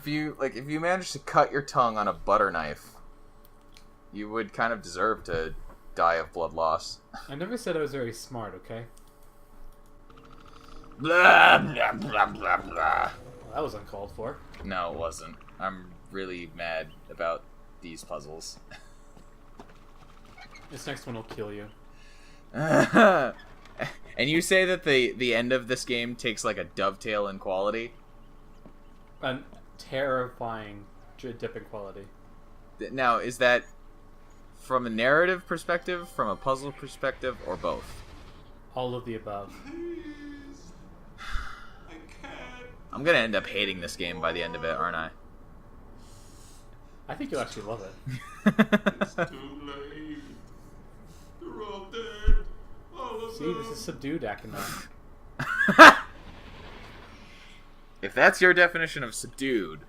If you managed to cut your tongue on a butter knife, you would kind of deserve to die of blood loss. I never said I was very smart, okay? Blah, blah, blah, blah, blah. Well, that was uncalled for. No, it wasn't. I'm really mad about these puzzles. This next one will kill you. And you say that the end of this game takes like a dovetail in quality? A terrifying dip in quality. Now, is that from a narrative perspective, from a puzzle perspective, or both? All of the above. Please. I can't. I'm gonna end up hating this game by the end of it, aren't I? I think you'll actually love it. It's too late. They're all dead. All of See, them. this is subdued Akhenaten. If that's your definition of subdued,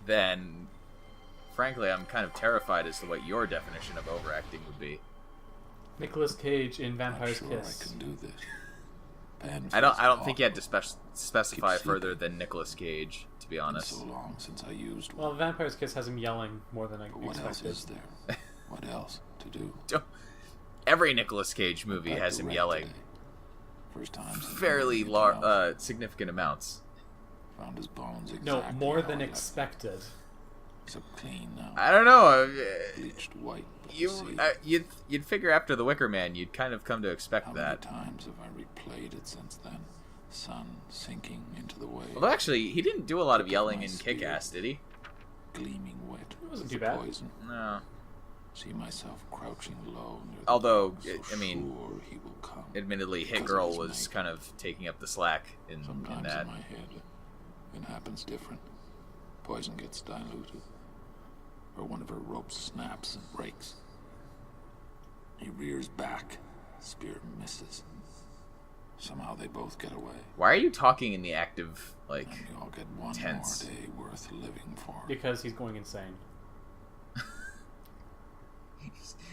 then, frankly, I'm kind of terrified as to what your definition of overacting would be. Nicolas Cage in Vampire's Sure, Kiss. I can do this. I don't think you had to specify further than Nicolas Cage, to be It's honest. so long since I used one. Well, Vampire's Kiss has him yelling more than I But what else expected. is there? What else to do? Every Nicolas Cage movie Back has to him Red yelling today. First time since fairly we moved out. significant amounts. Found his bones No, exactly more how than I left expected. them. So clean now. I don't know. Bleached white. but You see, you'd figure after The Wicker Man, you'd kind of come to expect how many that. times have I replayed it since then? Sun sinking into the waves. Although actually, he didn't do a lot of Took yelling my in spear. Kick-Ass, did he? Gleaming wet. It wasn't with too the bad. Poison. No. See myself crouching low near the Although, ground, so I mean, sure he will come. Admittedly, Hit Because Girl of his was make. kind of taking up the slack in Sometimes that. in my head, it happens different. Poison gets diluted, or one of her ropes snaps and breaks. He rears back, spear misses. Somehow they both get away. Why are you talking in the active, like, And we all get one tense? more day worth living for. Because he's going insane.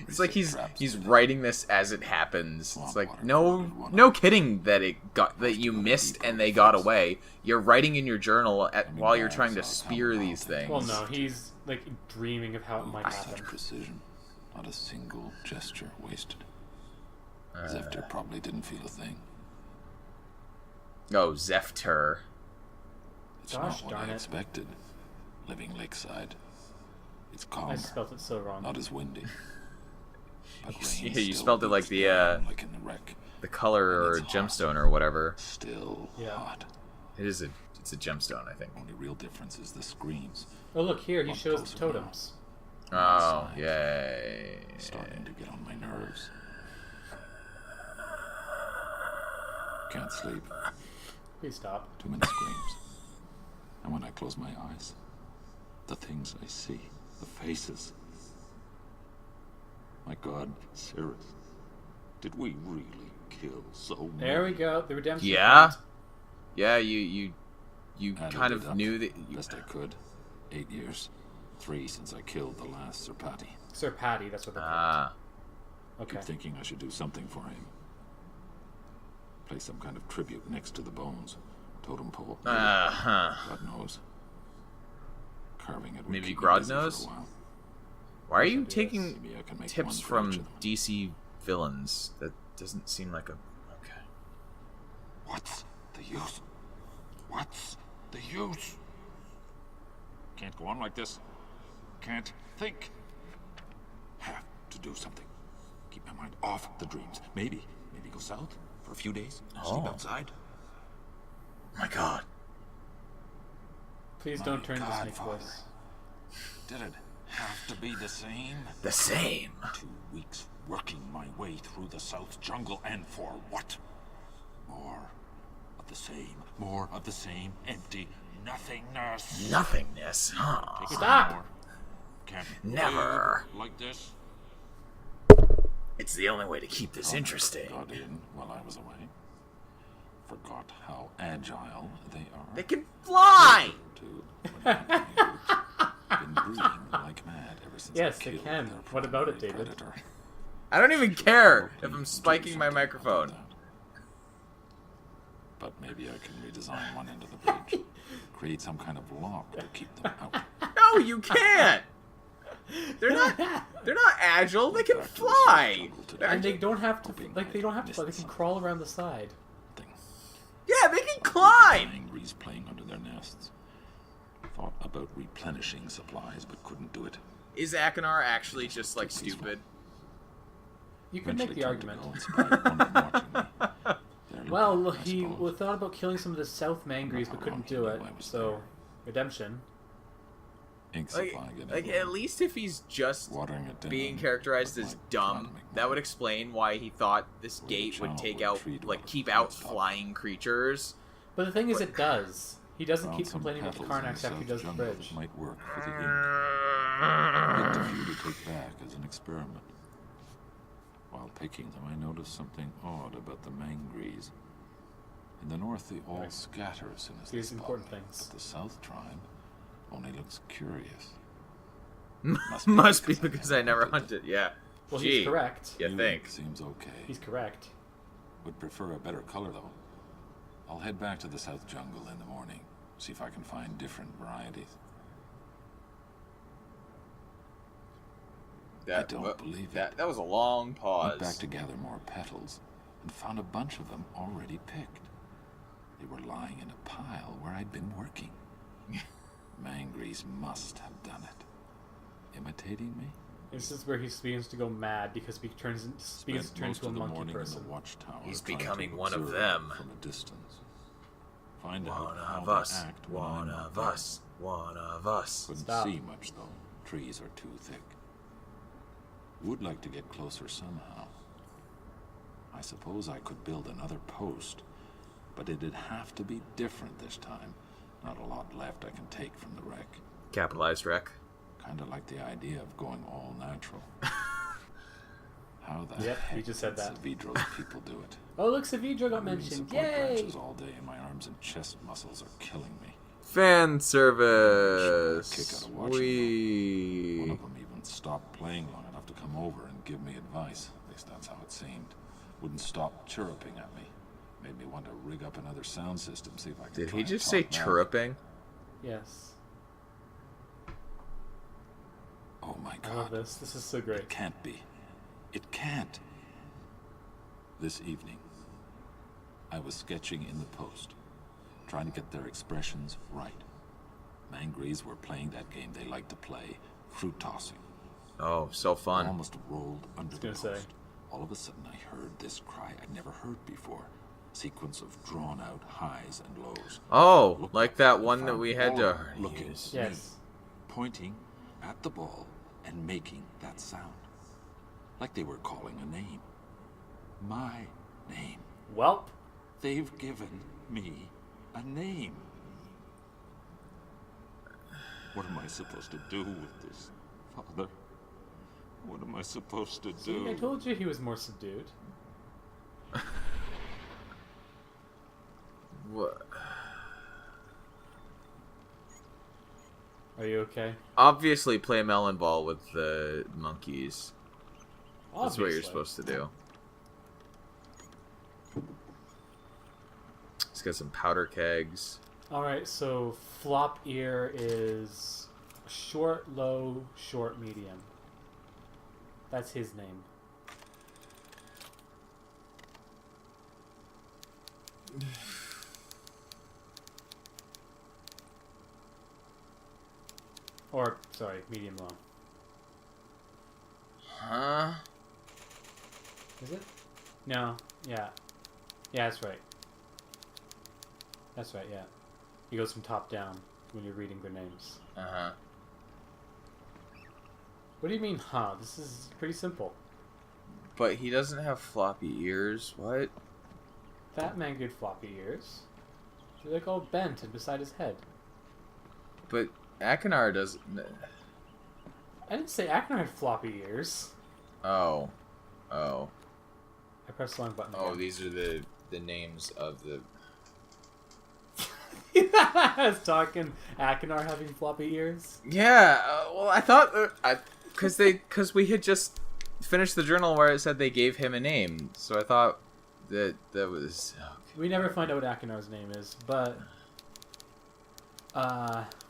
It's like he's Traps he's today. writing this as it happens. It's Swamp like water no corroded one no eye. kidding that you First missed deeper and they got fix. away. You're writing in your journal Every while you're man trying to saw spear how these mountain things. Well, no, he's like dreaming of how it might With happen. such precision, not a single gesture wasted. Uh. Zephyr probably didn't feel a thing. Oh, Zephyr. It's Gosh not what darn I it. expected. Living lakeside. It's calm, I spelt it so wrong. not as windy. But Yeah, rain you still spelled it like beats the, down like in the wreck. The color or It's hot. gemstone or whatever. Still Yeah. hot. It's a gemstone, I think. Only real difference is the screams. Oh, look, here, he One shows the closer now. totems. Oh, Inside. yay. Starting to get on my nerves. Can't sleep. Please stop. Too many screams. And when I close my eyes, the things I see, the faces. My God, Cirrus, did we really kill so many? There we go, the redemption. Yeah? point. Yeah, you Added kind it of up knew that best I could. 8 years. 3 since I killed the last Sir Patty. Sir Patty, that's what they're Ah. called. Okay. Keep thinking I should do something for him. Place some kind of tribute next to the bones. Totem pole. Uh-huh. God knows. Carving it would Maybe keep me Grod busy for knows? a while. Why are you Yes, it is. taking Maybe I can make tips one for from each of them. DC villains? That doesn't seem like a... Okay. What's the use? What's the use? Can't go on like this. Can't think. Have to do something. Keep my mind off the dreams. Maybe go south for a few days. Sleep Oh. outside. My God. Please My don't turn to God, snake Father. voice. Did it have to be the same? The same. 2 weeks working my way through the South jungle, and for what? More of the same. More of the same empty nothingness. Nothingness, huh? Take it Stop. anymore. Can't Never. live like this. It's the only way to keep this interesting. Got in while I was away. Forgot how agile they are. They can fly! Too. Been breeding like mad ever since Yes, I they killed can. their What about it, primary David? predator. I don't even care if Hoping I'm to spiking do my something microphone. about that. But maybe I can redesign one end of the bridge. create some kind of lock to keep them out. No, you can't. They're not agile. They can fly. And they don't have to. Like they don't have to fly. They can crawl around the side. Yeah, they can climb. Mangrees playing under their nests. Thought about replenishing supplies, but couldn't do it. Is Akinar actually just like stupid? You could make the argument. Well, Well, he thought about killing some of the South Mangrees, but couldn't do it. So, redemption. ink supply Like at least if he's just watering it down, being characterized as dumb, that would explain why he thought this gate would take out, like, keep out flying creatures. But the thing is, it does. He doesn't keep complaining about the Karnax after he does the bridge. Might work for the ink. Picked a few to take back as an experiment. While picking them, I noticed something odd about the Mangrees. In the north, they all scatter as soon as they These spot important me, things. but the south tribe only looks curious. Must be because I never hunted. Yeah. Well, Gee, he's correct. You think? Seems okay. He's correct. Would prefer a better color, though. I'll head back to the south jungle in the morning, see if I can find different varieties. I don't believe it. That was a long pause. Went back to gather more petals, and found a bunch of them already picked. They were lying in a pile where I'd been working. Mangrees must have done it. Imitating me? This is where he begins to go mad because he begins to turn into a monkey person. He's becoming one of them. From a distance. Find One out how of they us. act when One I'm not of there. us. One of us. Couldn't Stop. see much though. Trees are too thick. Would like to get closer somehow. I suppose I could build another post, but it'd have to be different this time. Not a lot left I can take from the wreck. Capitalized wreck. Kinda like the idea of going all natural. How the Yep, heck we just said that. Savidro's people do it? Oh, look, Savidro got I'm using mentioned. support Yay! branches all day, and my arms and chest muscles are killing me. Fan Kick service. out of watching One We. of them even stopped playing long enough to come over and give me advice. At least that's how it seemed. Wouldn't stop chirruping at me. Made me want to rig up another sound system, see if I could. Did try he and just talk say back. chirruping? Yes. Oh my I love god. this. This is so great. It can't be. It can't. This evening, I was sketching in the post, trying to get their expressions right. Mangrees were playing that game they like to play, fruit tossing. Oh, so I fun. almost rolled under the gonna say. post. All of a sudden, I heard this cry I'd never heard before. Sequence of drawn-out highs and lows. Oh, Looked like up that and one that found we had all to of them looking use. at me, Yes. pointing at the ball and making that sound, like they were calling a name. My name. Welp. They've given me a name. What am I supposed to do with this, Father? What am I supposed to See, do? I told you he was more subdued. What? Are you okay? Obviously, play melon ball with the monkeys. That's what you're Obviously. supposed to do. Let's get some powder kegs. Alright, so flop ear is short, low, short, medium. That's his name. Or, sorry, medium low. Huh? Is it? No. Yeah. Yeah, that's right. That's right, yeah. He goes from top down when you're reading their names. Uh-huh. What do you mean, huh? This is pretty simple. But he doesn't have floppy ears. What? That man good floppy ears. They're like all bent and beside his head. But Akinar doesn't. I didn't say Akner had floppy ears. Oh. Oh. I pressed the wrong button. Oh, again. these are the names of the. I was talking Akinar having floppy ears. Yeah. Well, I thought because we had just finished the journal where it said they gave him a name, so I thought that was. We never find out what Akinar's name is, but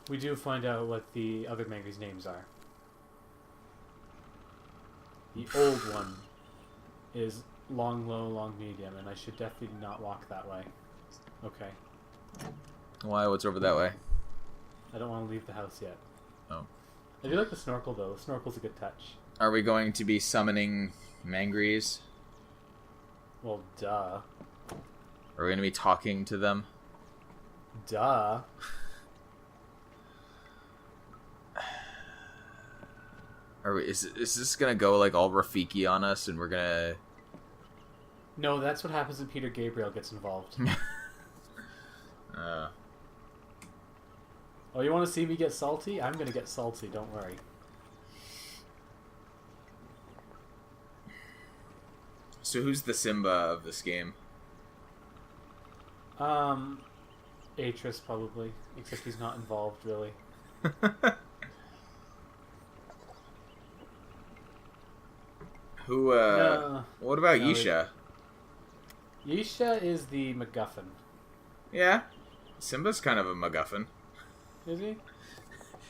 We do find out what the other Mangree's names are. The old one is long, low, long, medium, and I should definitely not walk that way. Okay. Why? What's over that way? I don't want to leave the house yet. Oh. I do like the snorkel, though. The snorkel's a good touch. Are we going to be summoning Mangrees? Well, duh. Are we going to be talking to them? Duh. Is this going to go like all Rafiki on us and we're going to... No, that's what happens when Peter Gabriel gets involved. Oh, you want to see me get salty? I'm going to get salty, don't worry. So who's the Simba of this game? Atris, probably. Except he's not involved, really. Who, No. what about No, Yisha? Yisha is the MacGuffin. Yeah. Simba's kind of a MacGuffin. Is he?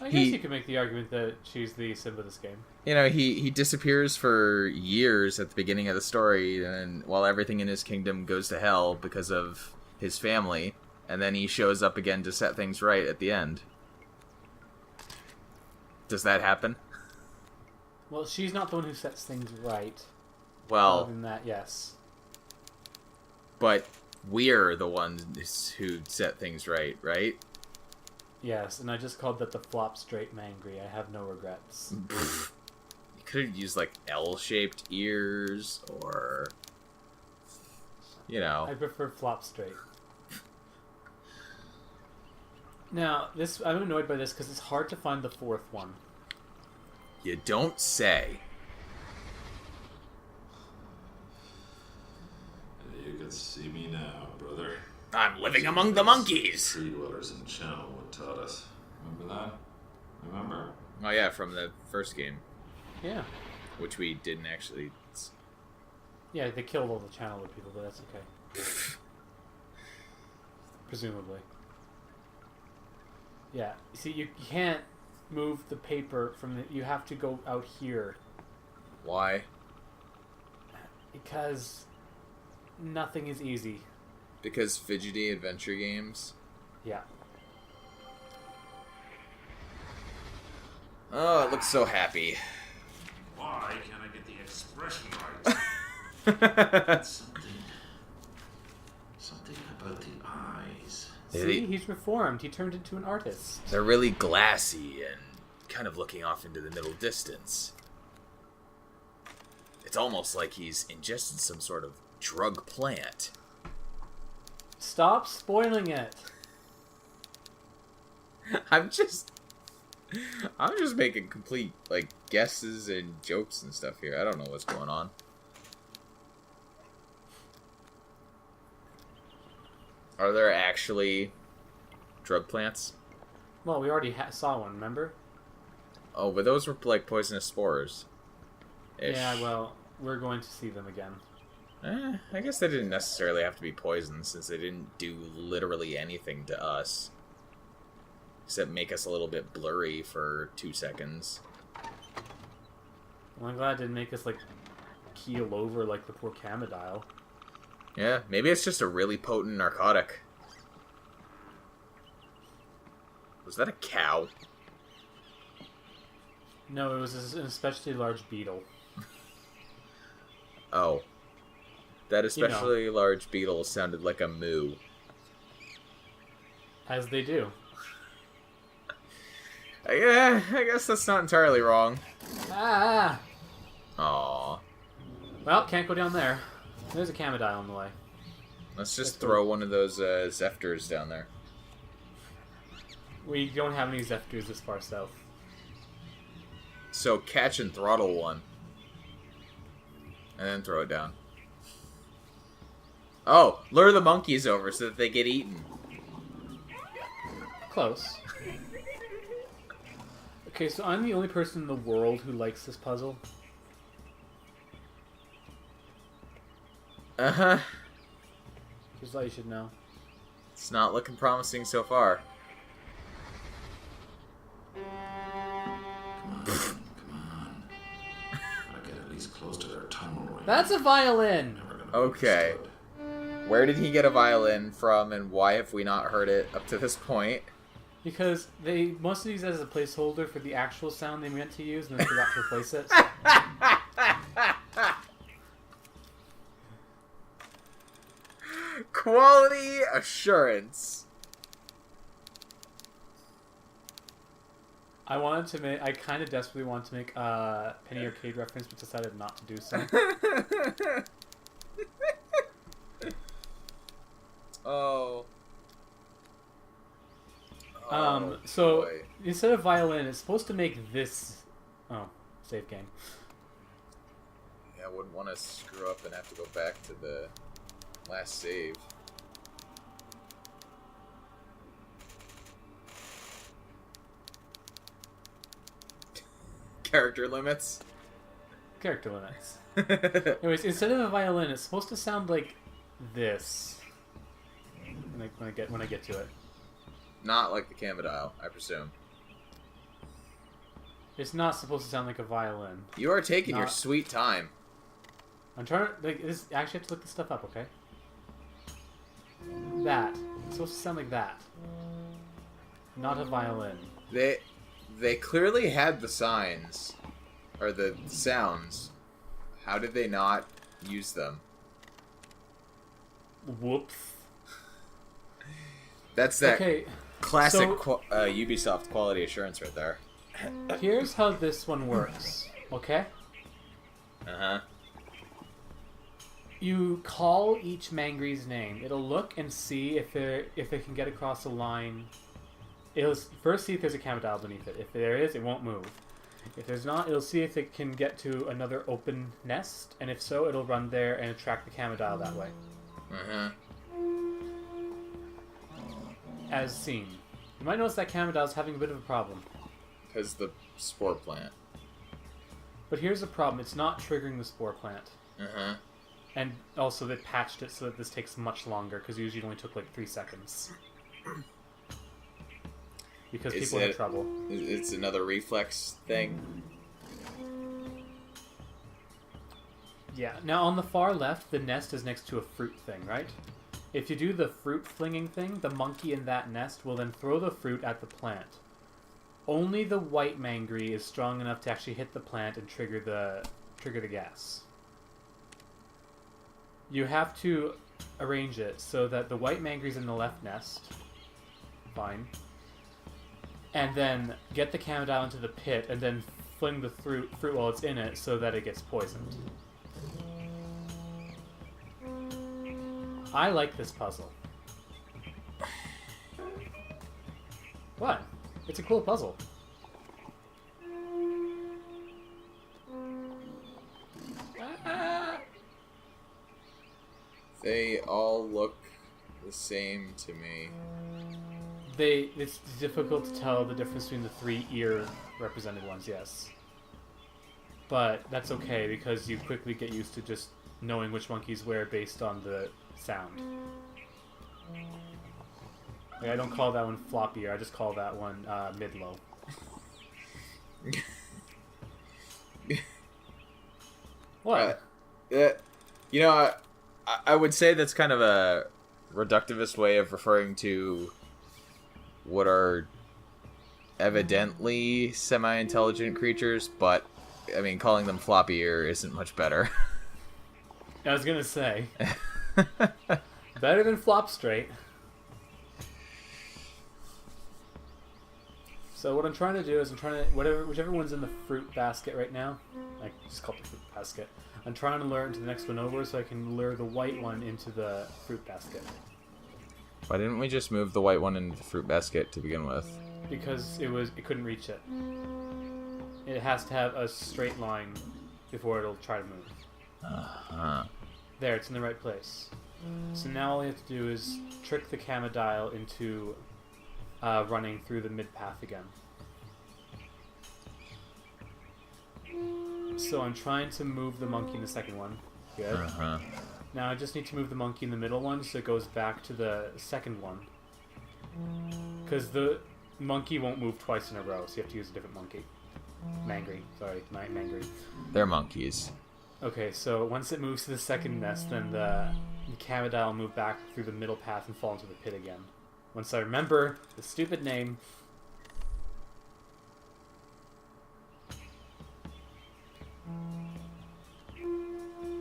I He- guess you could make the argument that she's the Simba of this game. You know, he disappears for years at the beginning of the story, and while everything in his kingdom goes to hell because of his family, and then he shows up again to set things right at the end. Does that happen? Well, she's not the one who sets things right. Other Well, than that, yes. but we're the ones who set things right, right? Yes, and I just called that the flop straight Mangree. I have no regrets. You could have used, like, L-shaped ears, or... You know. I prefer flop straight. Now, I'm annoyed by this because it's hard to find the fourth one. You don't say. You can see me now, brother. I'm living among the monkeys! Tree dwellers in Channelwood taught us. Remember that? Remember? Oh yeah, from the first game, Yeah. which we didn't actually... Yeah, they killed all the Channelwood people, but that's okay. Presumably. Yeah. See, you can't move the paper from the... You have to go out here. Why? Because nothing is easy. Because fidgety adventure games? Yeah. Oh, it looks so happy. Why can't I get the expression right? Something about the eyes. See, he's reformed. He turned into an artist. They're really glassy and kind of looking off into the middle distance. It's almost like he's ingested some sort of drug plant. Stop spoiling it. I'm just making complete, like, guesses and jokes and stuff here. I don't know what's going on. Are there actually drug plants? Well, we already saw one, remember? Oh, but those were, like, poisonous spores. Yeah, well, we're going to see them again. I guess they didn't necessarily have to be poisoned, since they didn't do literally anything to us. Except make us a little bit blurry for 2 seconds. Well, I'm glad it didn't make us, like, keel over like the poor Camodile. Yeah, maybe it's just a really potent narcotic. Was that a cow? No, it was an especially large beetle. Oh. That especially large beetle sounded like a moo. As they do. Yeah, I guess that's not entirely wrong. Ah! Aww. Well, can't go down there. There's a Camodile on the way. Let's just throw one of those Zephyr's down there. We don't have any Zephyr's this far south. So catch and throttle one. And then throw it down. Oh, lure the monkeys over so that they get eaten. Close. Okay, so I'm the only person in the world who likes this puzzle. Uh-huh. Just thought you should know. It's not looking promising so far. That's a violin! Never gonna be Okay. understood. Where did he get a violin from, and why have we not heard it up to this point? Because they must use it as a placeholder for the actual sound they meant to use and then forgot to replace it. Quality assurance. I kind of desperately wanted to make a Penny Arcade reference, but decided not to do so. Oh. So boy. instead of violin, it's supposed to make this. Oh, save game. Yeah, I wouldn't want to screw up and have to go back to the last save. Character limits. Character limits. Anyways, instead of a violin, it's supposed to sound like this. When I get to it, Not like the Camodile, I presume. it's not supposed to sound like a violin. You are taking your Not- sweet time. I'm trying to this. I actually have to look this stuff up, okay? That it's supposed to sound like that, not a violin. They clearly had the signs, or the sounds. How did they not use them? Whoops. That's that Okay, classic so- Ubisoft quality assurance right there. here's how this one works. Okay, Uh-huh. you call each Mangree's name. It'll look and see if it can get across a line. It'll first see if there's a Camodile beneath it. If there is, it won't move. If there's not, it'll see if it can get to another open nest, and if so, it'll run there and attract the Camodile that way. Uh-huh. As seen. You might notice that Camodile's having a bit of a problem. Because the spore plant. But here's the problem, it's not triggering the spore plant. Uh-huh. And also they patched it so that this takes much longer, because usually it only took like 3 seconds. Because Is people had it- trouble. It's another reflex thing. Yeah, now on the far left, the nest is next to a fruit thing, right? If you do the fruit flinging thing, the monkey in that nest will then throw the fruit at the plant. Only the white Mangree is strong enough to actually hit the plant and trigger the gas. You have to arrange it so that the white Mangree's in the left nest. Fine. And then get the Camodile into the pit and then fling the fruit while it's in it so that it gets poisoned. I like this puzzle. What? It's a cool puzzle. Ah! They all look the same to me. It's difficult to tell the difference between the 3 ear represented ones, yes. But that's okay because you quickly get used to just knowing which monkeys where based on the sound. Like, I don't call that one flop ear, I just call that one mid-low. What? You know, I would say that's kind of a reductivist way of referring to what are evidently semi-intelligent creatures, but, I mean, calling them floppy ear isn't much better. I was gonna say. Better than flop straight. So what I'm trying to do is whichever one's in the fruit basket right now, I just call it the fruit basket. I'm trying to lure into the next one over so I can lure the white one into the fruit basket. Why didn't we just move the white one into the fruit basket to begin with? Because it couldn't reach it. It has to have a straight line before it'll try to move. Uh-huh. There, it's in the right place. So now all you have to do is trick the Camodile into running through the mid-path again. So I'm trying to move the monkey in the second one. Good. Uh-huh. Now I just need to move the monkey in the middle one so it goes back to the second one. Because the monkey won't move twice in a row, so you have to use a different monkey. Mangree. Sorry, Mangree. They're monkeys. Okay, so once it moves to the second nest, then the Camodile will move back through the middle path and fall into the pit again. Once I remember the stupid name.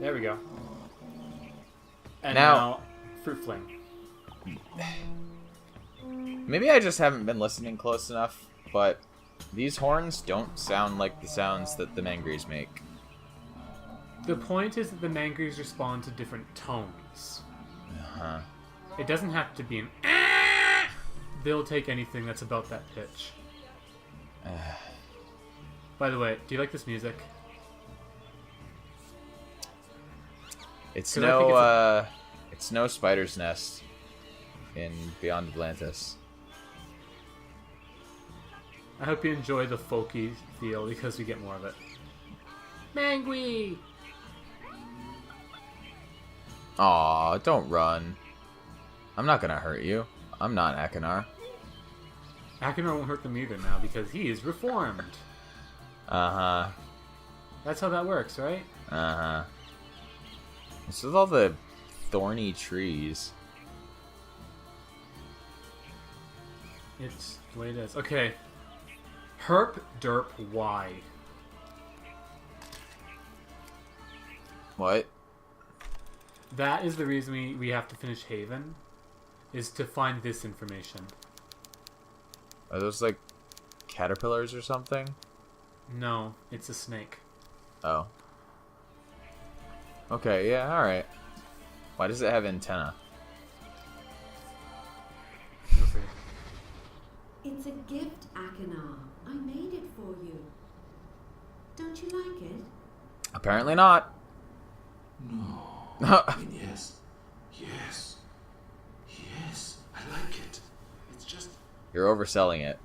There we go. And now Fruit Fling. Maybe I just haven't been listening close enough, but these horns don't sound like the sounds that the Mangrees make. The point is that the Mangrees respond to different tones. Uh-huh. It doesn't have to be an they'll take anything that's about that pitch. By the way, do you like this music? It's 'Cause I think it's no spider's nest in Beyond Atlantis. I hope you enjoy the folky feel because we get more of it. Mangree! Aw, don't run. I'm not gonna hurt you. I'm not Akinar. Akinar won't hurt them either now because he is reformed. Uh-huh. That's how that works, right? Uh-huh. What's with all the thorny trees? It's the way it is. Okay. Herp derp Y. What? That is the reason we have to finish Haven, is to find this information. Are those like caterpillars or something? No, it's a snake. Oh. Okay, yeah, alright. Why does it have antenna? You'll see. It's a gift, Akinar. I made it for you. Don't you like it? Apparently not. No. I mean, yes. Yes. Yes. I like it. It's just, You're overselling it.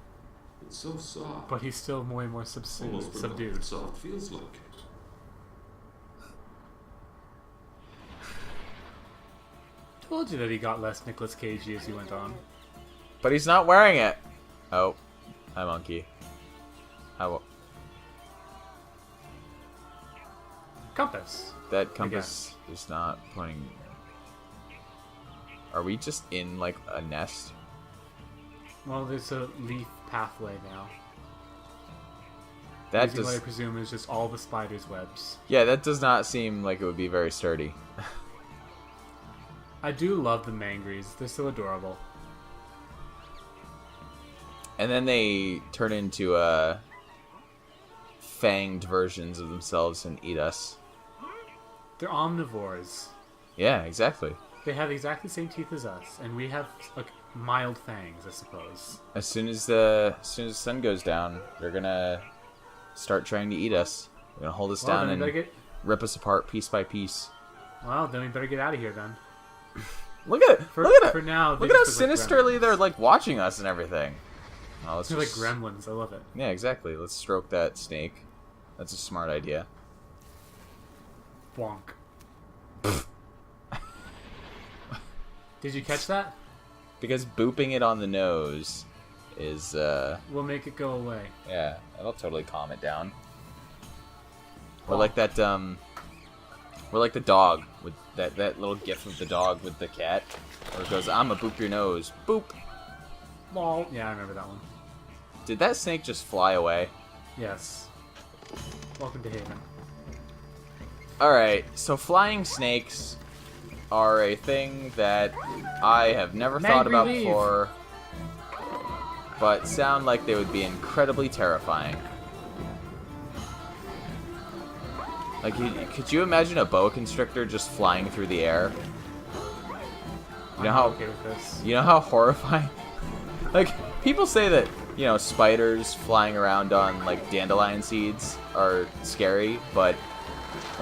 it's so soft. But he's still way more Almost forgot subdued. what soft feels like. Told you that he got less Nicolas Cagey as he went on. But he's not wearing it. Oh. Hi, monkey. How... Compass. That compass is not pointing... Are we just in, like, a nest? Well, there's a leaf pathway now. That Using what I does... presume is just all the spider's webs. Yeah, that does not seem like it would be very sturdy. I do love the Mangrees. They're so adorable. And then they turn into, fanged versions of themselves and eat us. They're omnivores. Yeah, exactly. They have exactly the same teeth as us, and we have like mild fangs, I suppose. As soon as the sun goes down, they're gonna start trying to eat us. They're gonna hold us Well, down then we and better rip us apart piece by piece. Well, then we better get out of here then. Look at it! For, look at it! for now, they Look at how just look like sinisterly gremlins. they're like watching us and everything. Oh, let's They're like just... gremlins. I love it. Yeah, exactly. Let's stroke that snake. That's a smart idea. Bonk. Did you catch that? Because booping it on the nose is, We'll make it go away. yeah, that'll totally calm it down. We're like that, we're like the dog with that little gif of the dog with the cat, where it goes, "I'ma boop your nose, boop." Lol. Yeah, I remember that one. Did that snake just fly away? Yes. Welcome to Haven. All right, so flying snakes are a thing that I have never thought Mangree, about leave. before, but sound like they would be incredibly terrifying. Like, could you imagine a boa constrictor just flying through the air? You know I'm how okay with this. you know how horrifying. Like, people say that, you know, spiders flying around on like dandelion seeds are scary, but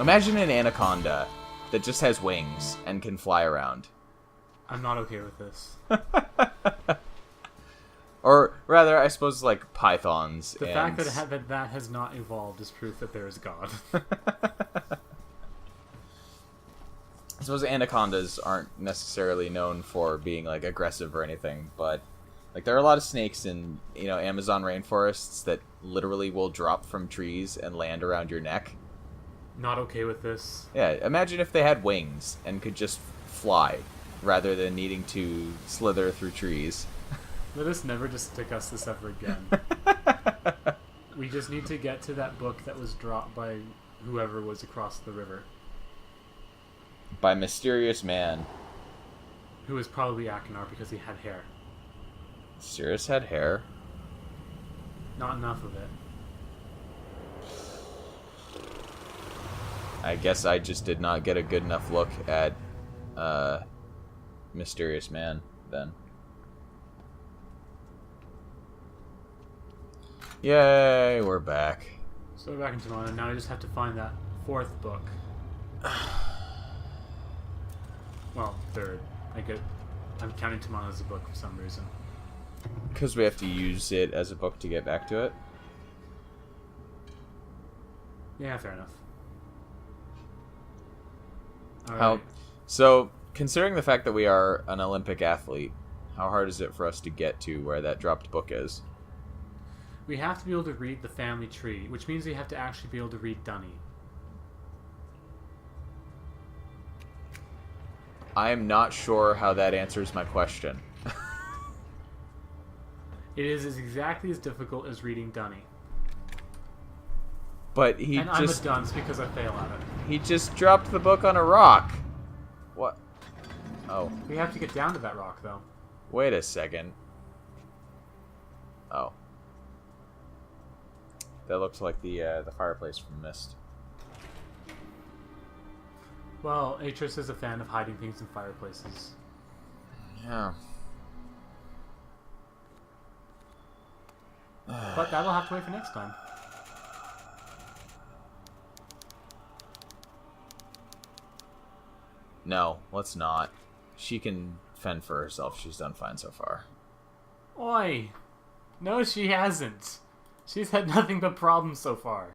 imagine an anaconda that just has wings and can fly around. I'm not okay with this. Or rather, I suppose like pythons. The and... fact that that has not evolved is proof that there is God. I suppose anacondas aren't necessarily known for being like aggressive or anything, but like there are a lot of snakes in, you know, Amazon rainforests that literally will drop from trees and land around your neck. not okay with this. Yeah, imagine if they had wings and could just fly, rather than needing to slither through trees. Let us never discuss this ever again. We just need to get to that book that was dropped by whoever was across the river. By mysterious man. Who was probably Akinar because he had hair. Sirius had hair. Not enough of it. I guess I just did not get a good enough look at mysterious man then. Yay, we're back. So we're back in Tamana. Now I just have to find that fourth book. Well, third. I'm counting Tamana as a book for some reason. Because we have to use it as a book to get back to it. Yeah, fair enough. All How? right. So, considering the fact that we are an Olympic athlete, how hard is it for us to get to where that dropped book is? We have to be able to read the family tree, which means we have to actually be able to read Dunny. I am not sure how that answers my question. It is exactly as difficult as reading Dunny. But he And just... I'm a dunce because I fail at it. He just dropped the book on a rock. What? Oh, We have to get down to that rock, though. wait a second. Oh. That looks like the fireplace from Myst. Well, Atris is a fan of hiding things in fireplaces. Yeah. But that'll have to wait for next time. No, let's not. She can fend for herself. She's done fine so far. Oi! No, she hasn't. She's had nothing but problems so far.